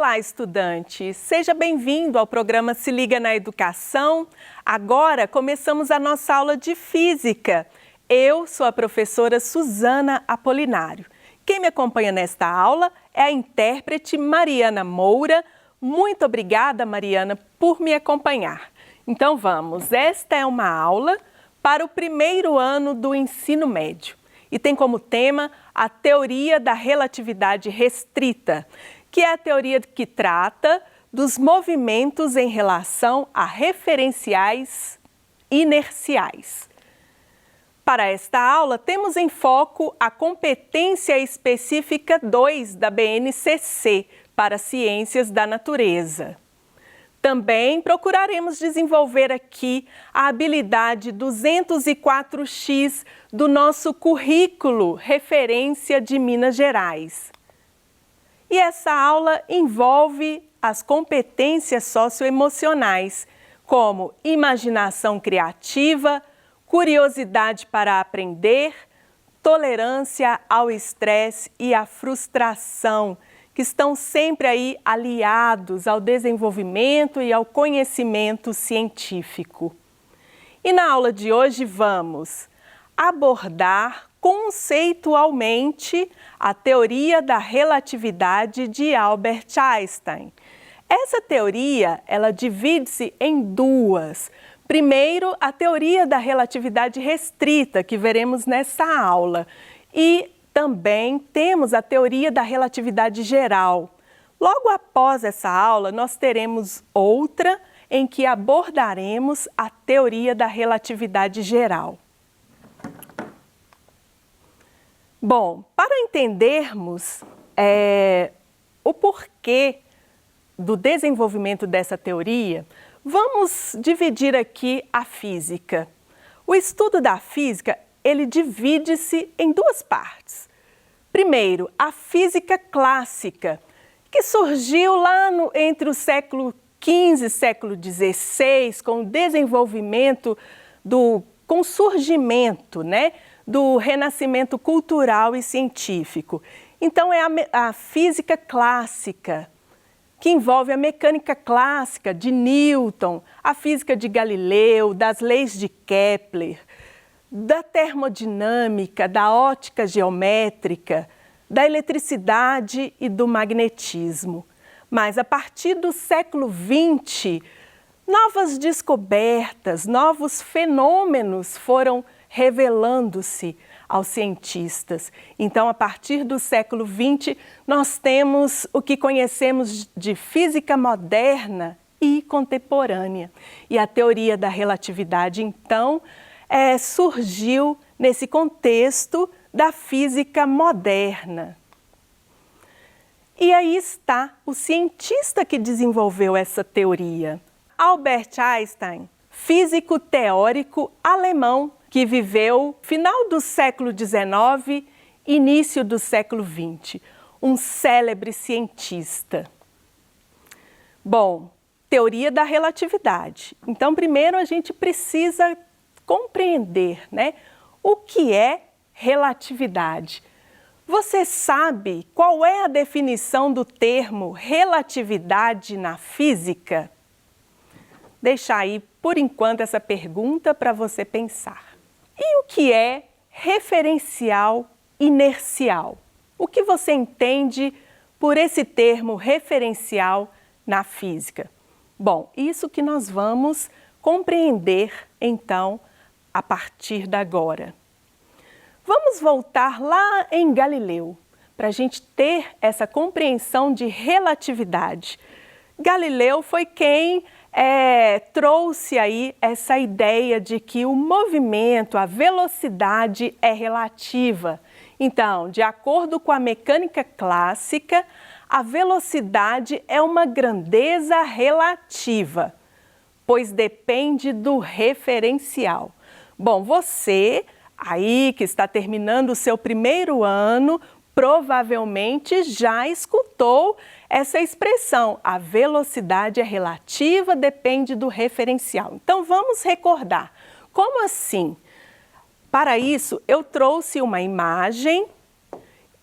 Olá, estudante! Seja bem-vindo ao programa Se Liga na Educação. Agora começamos a nossa aula de Física. Eu sou a professora Suzana Apolinário. Quem me acompanha nesta aula é a intérprete Mariana Moura. Muito obrigada, Mariana, por me acompanhar. Então vamos, esta é uma aula para o primeiro ano do ensino médio e tem como tema a teoria da relatividade restrita, que é a teoria que trata dos movimentos em relação a referenciais inerciais. Para esta aula, temos em foco a competência específica 2 da BNCC para Ciências da Natureza. Também procuraremos desenvolver aqui a habilidade 204X do nosso currículo Referência de Minas Gerais. E essa aula envolve as competências socioemocionais, como imaginação criativa, curiosidade para aprender, tolerância ao estresse e à frustração, que estão sempre aí aliados ao desenvolvimento e ao conhecimento científico. E na aula de hoje vamos abordar conceitualmente a teoria da relatividade de Albert Einstein. Essa teoria, ela divide-se em duas. Primeiro, a teoria da relatividade restrita, que veremos nessa aula, e também temos a teoria da relatividade geral. Logo após essa aula, nós teremos outra em que abordaremos a teoria da relatividade geral. Bom, para entendermos o porquê do desenvolvimento dessa teoria, vamos dividir aqui a física. O estudo da física, ele divide-se em duas partes. Primeiro, a física clássica, que surgiu lá entre o século XV e século XVI, com o desenvolvimento com o surgimento, do renascimento cultural e científico. Então, é a física clássica, que envolve a mecânica clássica de Newton, a física de Galileu, das leis de Kepler, da termodinâmica, da ótica geométrica, da eletricidade e do magnetismo. Mas a partir do século XX, novas descobertas, novos fenômenos foram revelando-se aos cientistas. Então, a partir do século XX, nós temos o que conhecemos de física moderna e contemporânea. E a teoria da relatividade, então, surgiu nesse contexto da física moderna. E aí está o cientista que desenvolveu essa teoria, Albert Einstein, físico teórico alemão, que viveu final do século XIX, início do século XX, um célebre cientista. Bom, teoria da relatividade. Então, primeiro a gente precisa compreender, o que é relatividade. Você sabe qual é a definição do termo relatividade na física? Deixa aí, por enquanto, essa pergunta para você pensar. E o que é referencial inercial? O que você entende por esse termo referencial na física? Bom, isso que nós vamos compreender, então, a partir de agora. Vamos voltar lá em Galileu, para a gente ter essa compreensão de relatividade. Galileu foi quem trouxe aí essa ideia de que o movimento, a velocidade é relativa. Então, de acordo com a mecânica clássica, a velocidade é uma grandeza relativa, pois depende do referencial. Bom, você aí que está terminando o seu primeiro ano, provavelmente já escutou essa expressão, a velocidade é relativa, depende do referencial. Então, vamos recordar. Como assim? Para isso, eu trouxe uma imagem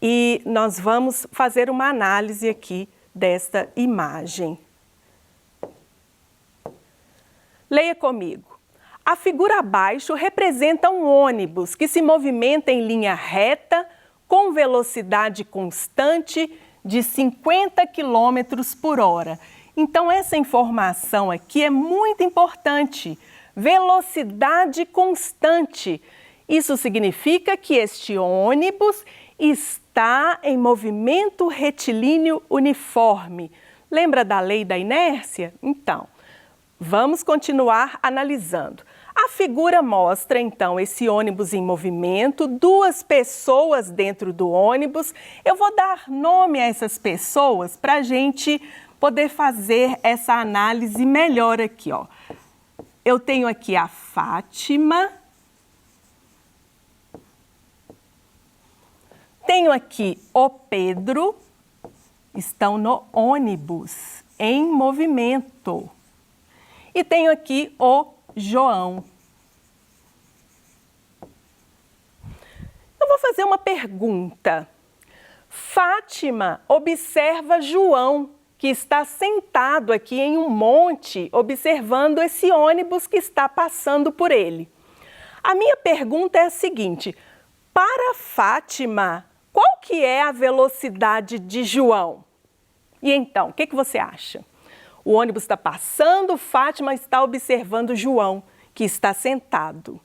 e nós vamos fazer uma análise aqui desta imagem. Leia comigo. A figura abaixo representa um ônibus que se movimenta em linha reta com velocidade constante de 50 km por hora. Então, essa informação aqui é muito importante. Velocidade constante. Isso significa que este ônibus está em movimento retilíneo uniforme. Lembra da lei da inércia? Então, vamos continuar analisando. A figura mostra, então, esse ônibus em movimento, duas pessoas dentro do ônibus. Eu vou dar nome a essas pessoas para a gente poder fazer essa análise melhor aqui, ó. Eu tenho aqui a Fátima. Tenho aqui o Pedro. Estão no ônibus, em movimento. E tenho aqui o João. Eu vou fazer uma pergunta. Fátima observa João, que está sentado aqui em um monte, observando esse ônibus que está passando por ele. A minha pergunta é a seguinte: para Fátima, qual que é a velocidade de João? E então, o que você acha? O ônibus está passando, Fátima está observando João, que está sentado.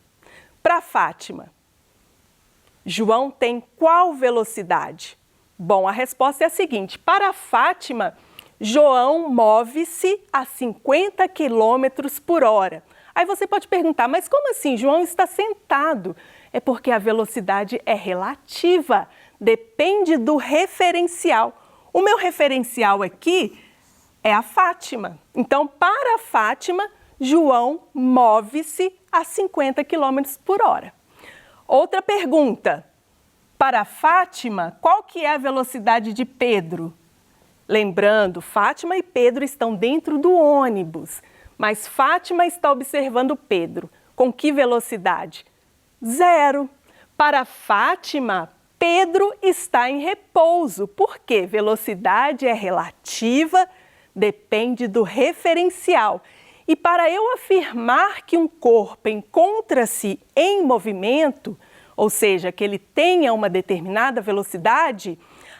Para Fátima, João tem qual velocidade? Bom, a resposta é a seguinte: para Fátima, João move-se a 50 km por hora. Aí você pode perguntar, mas como assim? João está sentado. É porque a velocidade é relativa, depende do referencial. O meu referencial aqui é a Fátima. Então, para a Fátima, João move-se a 50 km por hora. Outra pergunta. Para a Fátima, qual que é a velocidade de Pedro? Lembrando, Fátima e Pedro estão dentro do ônibus, mas Fátima está observando Pedro. Com que velocidade? 0. Para Fátima, Pedro está em repouso. Por quê? Velocidade é relativa, depende do referencial. E para eu afirmar que um corpo encontra-se em movimento, ou seja, que ele tenha uma determinada velocidade,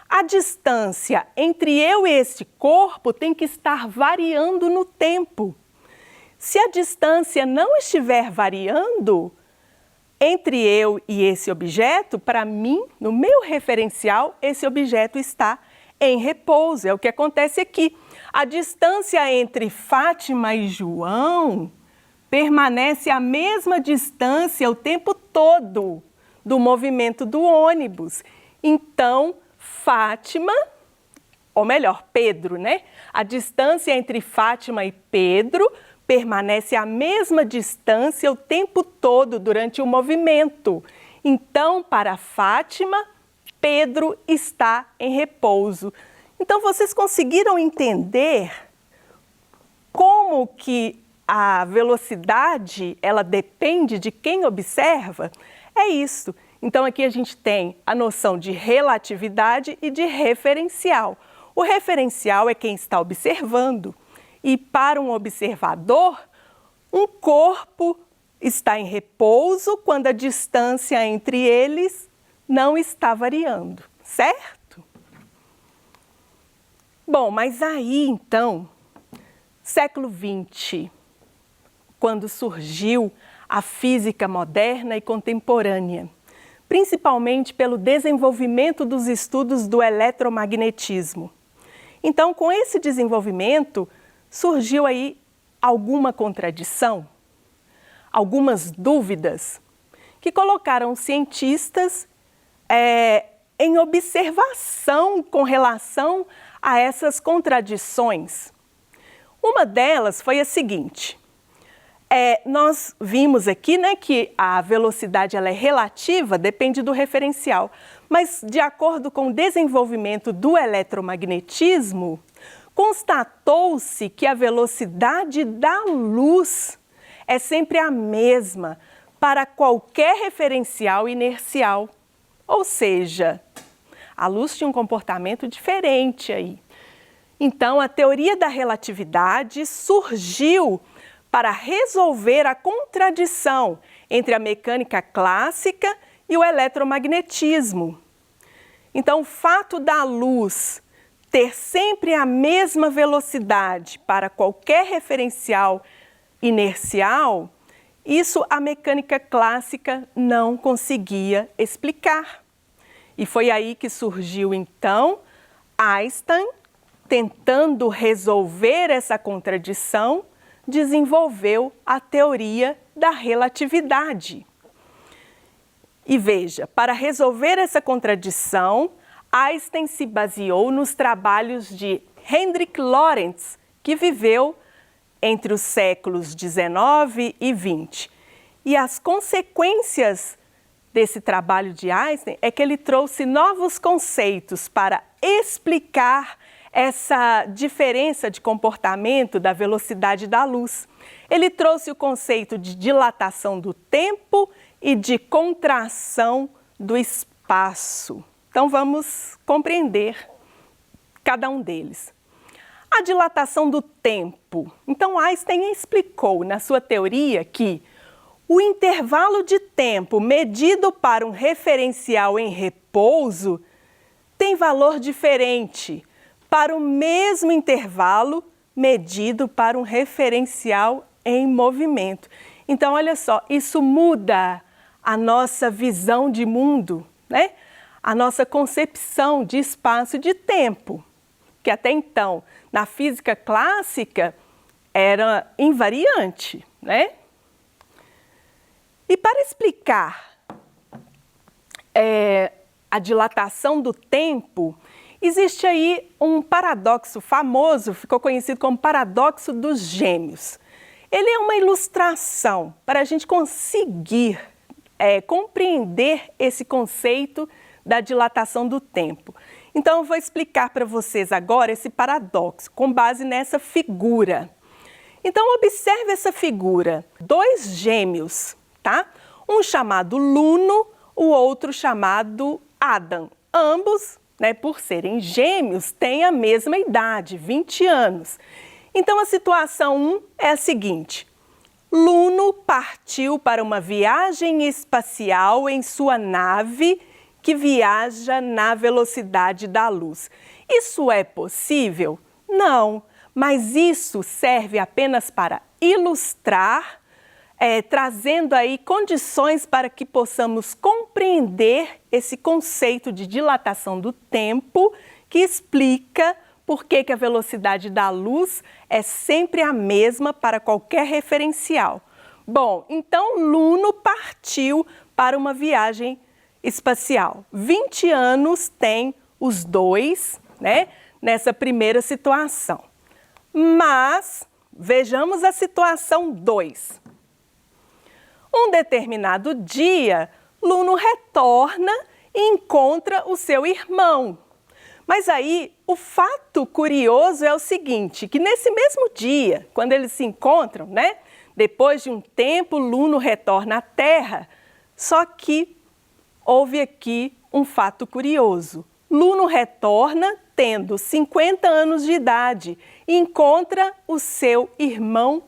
a distância entre eu e este corpo tem que estar variando no tempo. Se a distância não estiver variando entre eu e esse objeto, para mim, no meu referencial, esse objeto está em repouso. É o que acontece aqui. A distância entre Fátima e João permanece a mesma distância o tempo todo do movimento do ônibus. Então, Fátima, ou melhor, Pedro, né? A distância entre Fátima e Pedro permanece a mesma distância o tempo todo durante o movimento. Então, para Fátima, Pedro está em repouso. Então, vocês conseguiram entender como que a velocidade, ela depende de quem observa? É isso. Então, aqui a gente tem a noção de relatividade e de referencial. O referencial é quem está observando. E para um observador, um corpo está em repouso quando a distância entre eles não está variando, certo? Bom, mas aí então, século XX, quando surgiu a física moderna e contemporânea, principalmente pelo desenvolvimento dos estudos do eletromagnetismo. Então, com esse desenvolvimento, surgiu aí alguma contradição, algumas dúvidas, que colocaram os cientistas em observação com relação a essas contradições. Uma delas foi a seguinte: nós vimos aqui, né, que a velocidade ela é relativa, depende do referencial, mas de acordo com o desenvolvimento do eletromagnetismo, constatou-se que a velocidade da luz é sempre a mesma para qualquer referencial inercial. Ou seja, a luz tinha um comportamento diferente aí. Então, a teoria da relatividade surgiu para resolver a contradição entre a mecânica clássica e o eletromagnetismo. Então, o fato da luz ter sempre a mesma velocidade para qualquer referencial inercial, isso a mecânica clássica não conseguia explicar. E foi aí que surgiu, então, Einstein, tentando resolver essa contradição, desenvolveu a teoria da relatividade. E veja, para resolver essa contradição, Einstein se baseou nos trabalhos de Hendrik Lorentz, que viveu entre os séculos 19 e 20. E as consequências desse trabalho de Einstein é que ele trouxe novos conceitos para explicar essa diferença de comportamento da velocidade da luz. Ele trouxe o conceito de dilatação do tempo e de contração do espaço. Então vamos compreender cada um deles. A dilatação do tempo. Então Einstein explicou na sua teoria que o intervalo de tempo medido para um referencial em repouso tem valor diferente para o mesmo intervalo medido para um referencial em movimento. Então, olha só, isso muda a nossa visão de mundo, né? A nossa concepção de espaço e de tempo, que até então, na física clássica, era invariante, né? E para explicar a dilatação do tempo, existe aí um paradoxo famoso, ficou conhecido como paradoxo dos gêmeos. Ele é uma ilustração para a gente conseguir compreender esse conceito da dilatação do tempo. Então, eu vou explicar para vocês agora esse paradoxo, com base nessa figura. Então, observe essa figura. Dois gêmeos, tá? Um chamado Luno, o outro chamado Adam. Ambos, né, por serem gêmeos, têm a mesma idade, 20 anos. Então, a situação 1 é a seguinte. Luno partiu para uma viagem espacial em sua nave que viaja na velocidade da luz. Isso é possível? Não, mas isso serve apenas para ilustrar, trazendo aí condições para que possamos compreender esse conceito de dilatação do tempo que explica por que a velocidade da luz é sempre a mesma para qualquer referencial. Bom, então Luno partiu para uma viagem espacial. 20 anos tem os dois, né, nessa primeira situação. Mas vejamos a situação 2. Um determinado dia, Luno retorna e encontra o seu irmão. Mas aí, o fato curioso é o seguinte, que nesse mesmo dia, quando eles se encontram, né, depois de um tempo, Luno retorna à Terra, só que houve aqui um fato curioso. Luno retorna tendo 50 anos de idade e encontra o seu irmão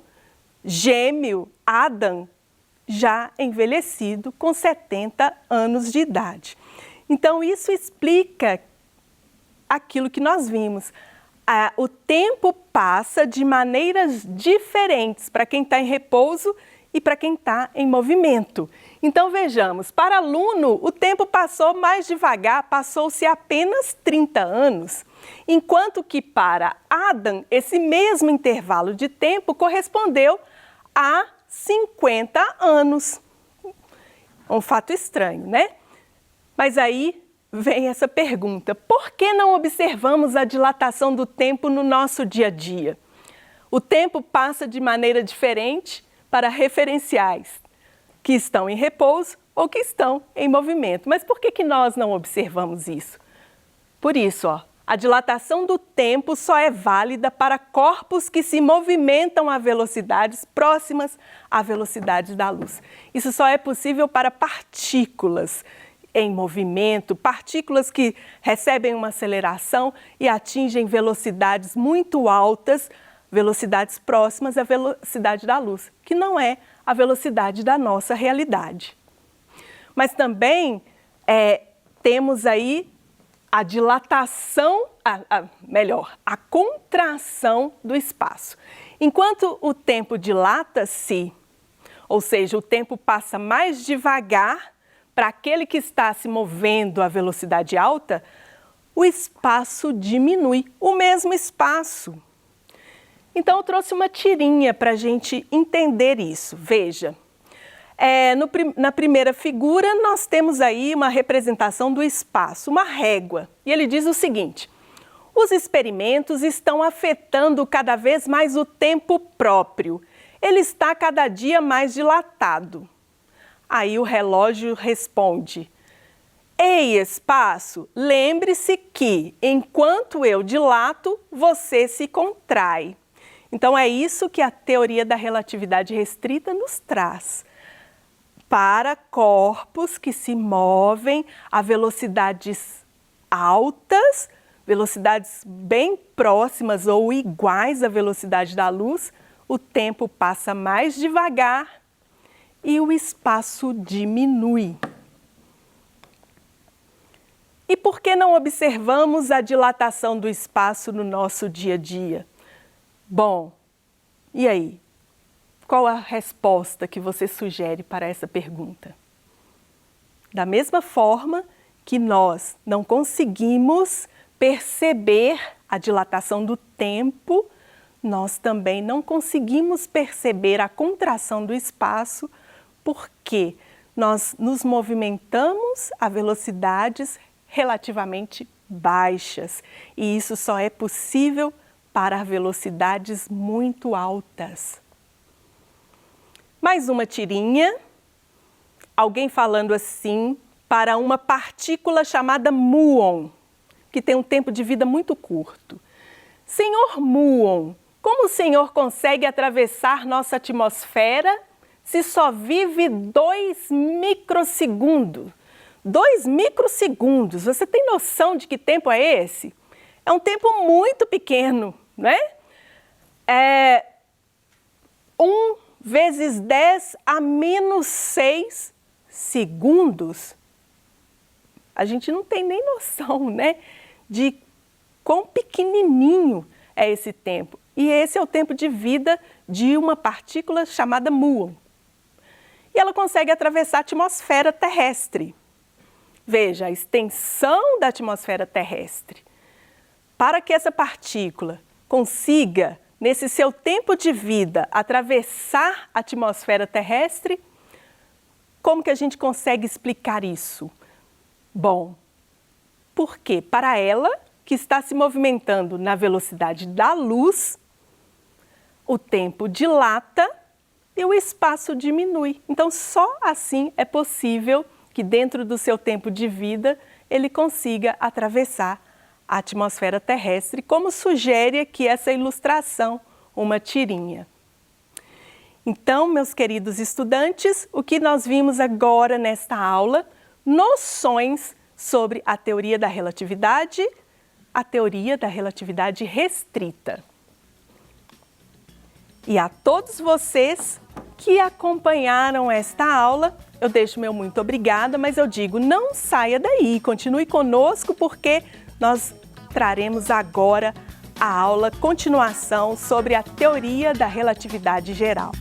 gêmeo, Adam, já envelhecido, com 70 anos de idade. Então, isso explica aquilo que nós vimos. O tempo passa de maneiras diferentes para quem está em repouso e para quem está em movimento. Então, vejamos, para Luno, o tempo passou mais devagar, passou-se apenas 30 anos, enquanto que para Adam, esse mesmo intervalo de tempo correspondeu a 50 anos. Um fato estranho, né? Mas aí vem essa pergunta, por que não observamos a dilatação do tempo no nosso dia a dia? O tempo passa de maneira diferente para referenciais que estão em repouso ou que estão em movimento. Mas por que nós não observamos isso? Por isso, a dilatação do tempo só é válida para corpos que se movimentam a velocidades próximas à velocidade da luz. Isso só é possível para partículas em movimento, partículas que recebem uma aceleração e atingem velocidades muito altas, velocidades próximas à velocidade da luz, que não é a velocidade da nossa realidade. Mas também temos aí a dilatação, a contração do espaço. Enquanto o tempo dilata-se, ou seja, o tempo passa mais devagar para aquele que está se movendo a velocidade alta, o espaço diminui, o mesmo espaço. Então, eu trouxe uma tirinha para a gente entender isso. Veja, na primeira figura, nós temos aí uma representação do espaço, uma régua. E ele diz o seguinte: os experimentos estão afetando cada vez mais o tempo próprio. Ele está cada dia mais dilatado. Aí o relógio responde: ei, espaço, lembre-se que, enquanto eu dilato, você se contrai. Então é isso que a teoria da relatividade restrita nos traz. Para corpos que se movem a velocidades altas, velocidades bem próximas ou iguais à velocidade da luz, o tempo passa mais devagar e o espaço diminui. E por que não observamos a dilatação do espaço no nosso dia a dia? Bom, e aí? Qual a resposta que você sugere para essa pergunta? Da mesma forma que nós não conseguimos perceber a dilatação do tempo, nós também não conseguimos perceber a contração do espaço, porque nós nos movimentamos a velocidades relativamente baixas, e isso só é possível para velocidades muito altas. Mais uma tirinha, alguém falando assim para uma partícula chamada muon, que tem um tempo de vida muito curto. Senhor muon, como o senhor consegue atravessar nossa atmosfera se só vive 2 microsegundos? 2 microsegundos, você tem noção de que tempo é esse? É um tempo muito pequeno, né? 1 vezes 10 a menos 6 segundos. A gente não tem nem noção, né, de quão pequenininho é esse tempo. E esse é o tempo de vida de uma partícula chamada muon. E ela consegue atravessar a atmosfera terrestre. Veja, a extensão da atmosfera terrestre. Para que essa partícula consiga, nesse seu tempo de vida, atravessar a atmosfera terrestre, como que a gente consegue explicar isso? Bom, porque para ela, que está se movimentando na velocidade da luz, o tempo dilata e o espaço diminui. Então, só assim é possível que dentro do seu tempo de vida, ele consiga atravessar a atmosfera terrestre, como sugere aqui essa ilustração, uma tirinha. Então, meus queridos estudantes, o que nós vimos agora nesta aula, noções sobre a teoria da relatividade restrita. E a todos vocês que acompanharam esta aula, eu deixo meu muito obrigada, mas eu digo, não saia daí, continue conosco, porque nós traremos agora a aula continuação sobre a teoria da relatividade geral.